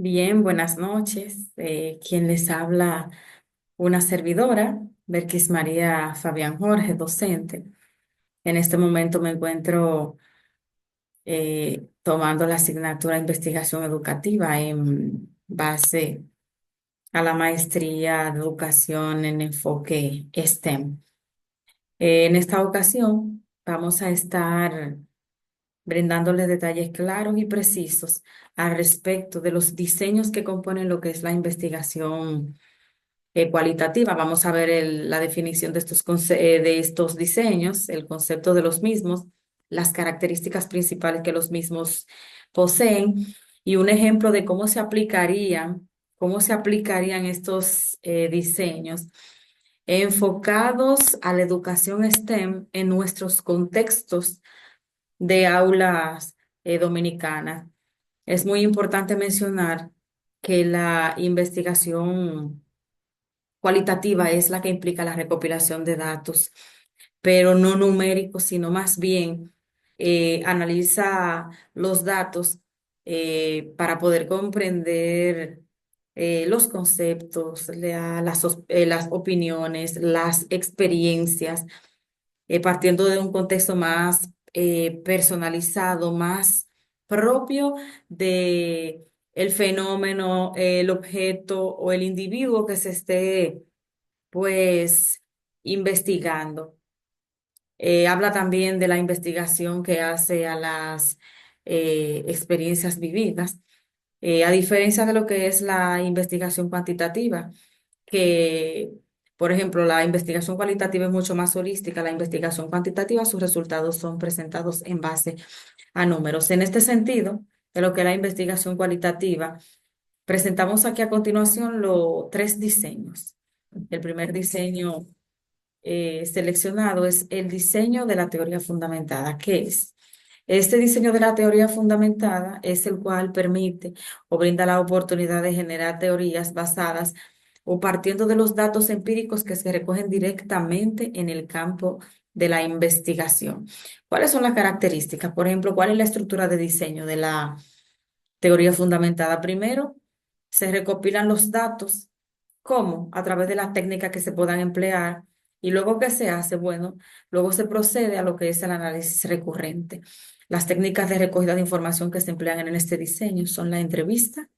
Bien, buenas noches. Quien les habla, una servidora, Belkis María Fabián Jorge, docente. En este momento me encuentro tomando la asignatura de investigación educativa en base a la maestría de educación en enfoque STEM. En esta ocasión vamos a estar brindándoles detalles claros y precisos al respecto de los diseños que componen lo que es la investigación cualitativa. Vamos a ver la definición de de estos diseños, el concepto de los mismos, las características principales que los mismos poseen y un ejemplo de cómo se aplicarían estos diseños enfocados a la educación STEM en nuestros contextos de aulas dominicanas. Es muy importante mencionar que la investigación cualitativa es la que implica la recopilación de datos, pero no numéricos, sino más bien analiza los datos para poder comprender los conceptos, las opiniones, las experiencias, partiendo de un contexto más personalizado, más propio de el fenómeno, el objeto o el individuo que se esté pues investigando. Habla también de la investigación que hace a las experiencias vividas, a diferencia de lo que es la investigación cuantitativa, que, por ejemplo, la investigación cualitativa es mucho más holística, la investigación cuantitativa, sus resultados son presentados en base a números. En este sentido, de lo que es la investigación cualitativa, presentamos aquí a continuación los tres diseños. El primer diseño seleccionado es el diseño de la teoría fundamentada. ¿Qué es? Este diseño de la teoría fundamentada es el cual permite o brinda la oportunidad de generar teorías basadas o partiendo de los datos empíricos que se recogen directamente en el campo de la investigación. ¿Cuáles son las características? Por ejemplo, ¿cuál es la estructura de diseño de la teoría fundamentada? Primero, se recopilan los datos. ¿Cómo? A través de las técnicas que se puedan emplear. Y luego, ¿qué se hace? Bueno, luego se procede a lo que es el análisis recurrente. Las técnicas de recogida de información que se emplean en este diseño son la entrevista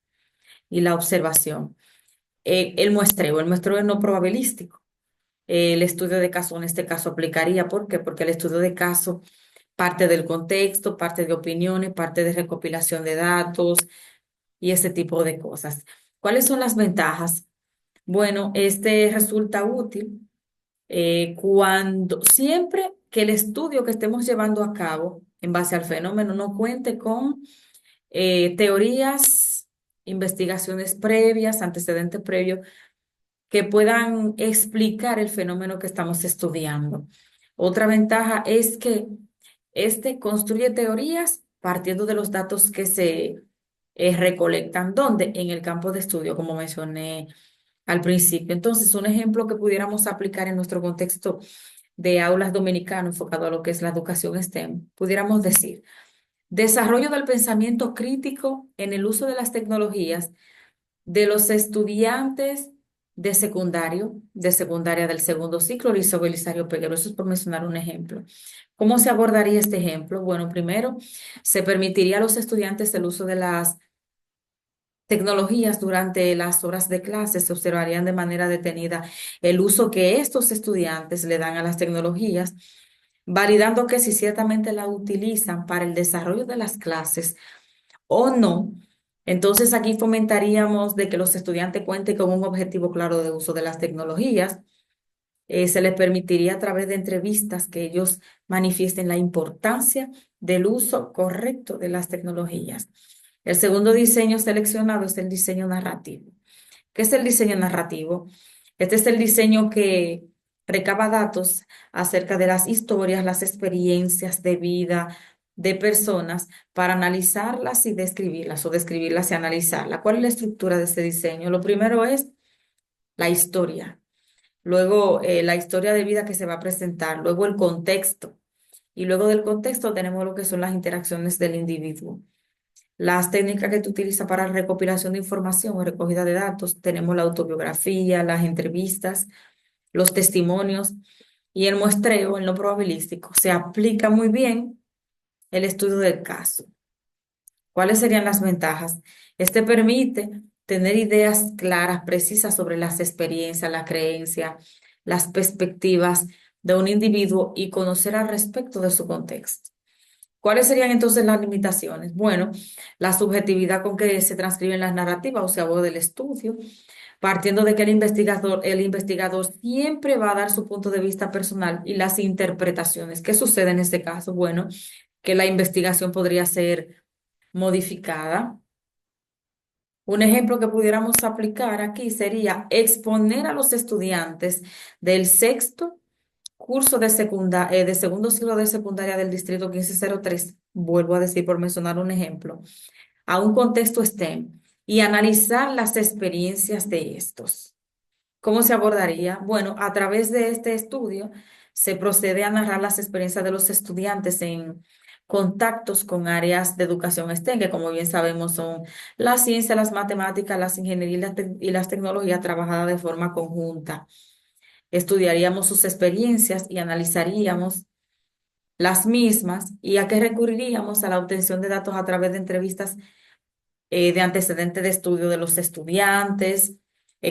y la observación. El muestreo es no probabilístico. El estudio de caso en este caso aplicaría. ¿Por qué? Porque el estudio de caso parte del contexto, parte de opiniones, parte de recopilación de datos y ese tipo de cosas. ¿Cuáles son las ventajas? Bueno, este resulta útil cuando siempre que el estudio que estemos llevando a cabo en base al fenómeno no cuente con teorías, investigaciones previas, antecedentes previos que puedan explicar el fenómeno que estamos estudiando. Otra ventaja es que este construye teorías partiendo de los datos que se recolectan. ¿Dónde? En el campo de estudio, como mencioné al principio. Entonces, un ejemplo que pudiéramos aplicar en nuestro contexto de aulas dominicano enfocado a lo que es la educación STEM, pudiéramos decir, desarrollo del pensamiento crítico en el uso de las tecnologías de los estudiantes de secundaria del segundo ciclo, Liceo Belisario Peguero. Eso es por mencionar un ejemplo. ¿Cómo se abordaría este ejemplo? Bueno, primero, se permitiría a los estudiantes el uso de las tecnologías durante las horas de clase. Se observarían de manera detenida el uso que estos estudiantes le dan a las tecnologías, validando que si ciertamente la utilizan para el desarrollo de las clases o no. Entonces aquí fomentaríamos de que los estudiantes cuenten con un objetivo claro de uso de las tecnologías. Se les permitiría a través de entrevistas que ellos manifiesten la importancia del uso correcto de las tecnologías. El segundo diseño seleccionado es el diseño narrativo. ¿Qué es el diseño narrativo? Este es el diseño que recaba datos acerca de las historias, las experiencias de vida de personas para analizarlas y describirlas, o describirlas y analizarlas. ¿Cuál es la estructura de este diseño? Lo primero es la historia, luego la historia de vida que se va a presentar, luego el contexto, y luego del contexto tenemos lo que son las interacciones del individuo. Las técnicas que tú utilizas para recopilación de información o recogida de datos, tenemos la autobiografía, las entrevistas, los testimonios y el muestreo en lo probabilístico. Se aplica muy bien el estudio del caso. ¿Cuáles serían las ventajas? Este permite tener ideas claras, precisas sobre las experiencias, la creencia, las perspectivas de un individuo y conocer al respecto de su contexto. ¿Cuáles serían entonces las limitaciones? Bueno, la subjetividad con que se transcriben las narrativas, o sea, voz del estudio, partiendo de que el investigador siempre va a dar su punto de vista personal y las interpretaciones. ¿Qué sucede en este caso? Bueno, que la investigación podría ser modificada. Un ejemplo que pudiéramos aplicar aquí sería exponer a los estudiantes del sexto curso de segundo ciclo de secundaria del Distrito 1503, vuelvo a decir por mencionar un ejemplo, a un contexto STEM y analizar las experiencias de estos. ¿Cómo se abordaría? Bueno, a través de este estudio se procede a narrar las experiencias de los estudiantes en contactos con áreas de educación STEM, que como bien sabemos son la ciencia, las matemáticas, las ingenierías y las tecnologías trabajadas de forma conjunta. Estudiaríamos sus experiencias y analizaríamos las mismas y a qué recurriríamos a la obtención de datos a través de entrevistas de antecedentes de estudio de los estudiantes,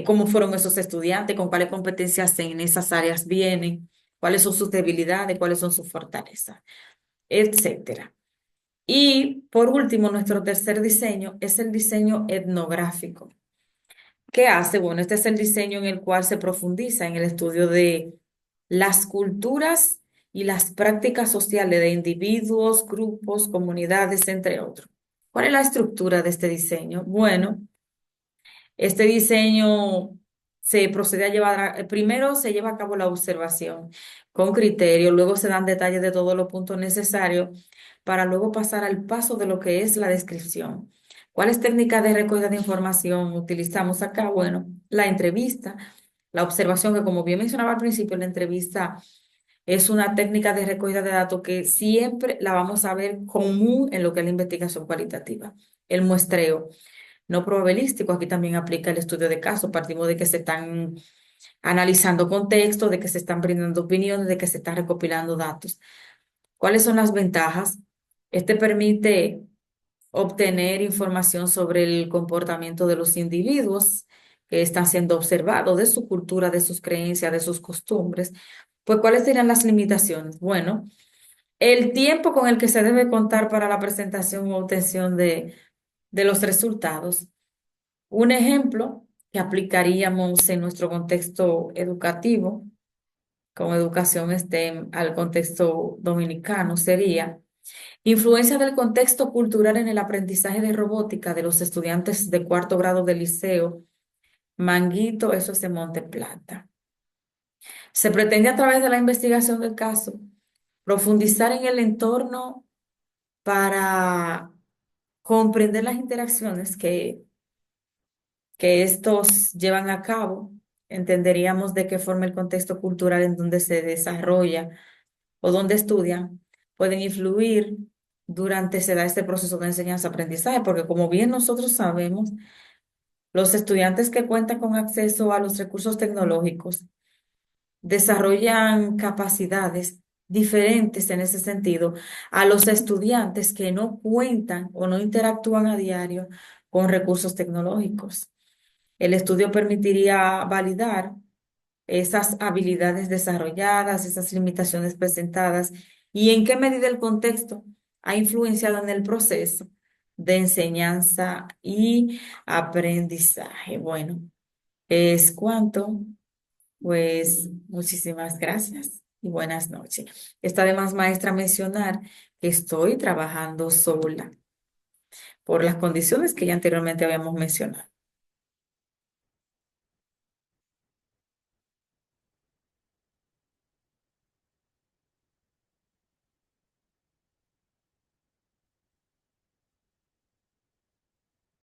cómo fueron esos estudiantes, con cuáles competencias en esas áreas vienen, cuáles son sus debilidades, cuáles son sus fortalezas, etcétera. Y por último, nuestro tercer diseño es el diseño etnográfico. ¿Qué hace? Bueno, este es el diseño en el cual se profundiza en el estudio de las culturas y las prácticas sociales de individuos, grupos, comunidades, entre otros. ¿Cuál es la estructura de este diseño? Bueno, este diseño se procede a primero se lleva a cabo la observación con criterio, luego se dan detalles de todos los puntos necesarios para luego pasar al paso de lo que es la descripción. ¿Cuáles técnicas de recogida de información utilizamos acá? Bueno, la entrevista, la observación, que como bien mencionaba al principio, la entrevista es una técnica de recogida de datos que siempre la vamos a ver común en lo que es la investigación cualitativa. El muestreo no probabilístico, aquí también aplica el estudio de caso. Partimos de que se están analizando contextos, de que se están brindando opiniones, de que se están recopilando datos. ¿Cuáles son las ventajas? Este permite obtener información sobre el comportamiento de los individuos que están siendo observados, de su cultura, de sus creencias, de sus costumbres. Pues, ¿cuáles serían las limitaciones? Bueno, el tiempo con el que se debe contar para la presentación o obtención de los resultados. Un ejemplo que aplicaríamos en nuestro contexto educativo, como educación STEM al contexto dominicano, sería influencia del contexto cultural en el aprendizaje de robótica de los estudiantes de cuarto grado del liceo Manguito, eso es de Monte Plata. Se pretende a través de la investigación del caso profundizar en el entorno para comprender las interacciones que estos llevan a cabo, entenderíamos de qué forma el contexto cultural en donde se desarrolla o donde estudian pueden influir durante se da este proceso de enseñanza-aprendizaje, porque como bien nosotros sabemos, los estudiantes que cuentan con acceso a los recursos tecnológicos desarrollan capacidades diferentes en ese sentido a los estudiantes que no cuentan o no interactúan a diario con recursos tecnológicos. El estudio permitiría validar esas habilidades desarrolladas, esas limitaciones presentadas y en qué medida el contexto ha influenciado en el proceso de enseñanza y aprendizaje. Bueno, es cuanto. Pues muchísimas gracias y buenas noches. Está además, maestra, mencionar que estoy trabajando sola por las condiciones que ya anteriormente habíamos mencionado.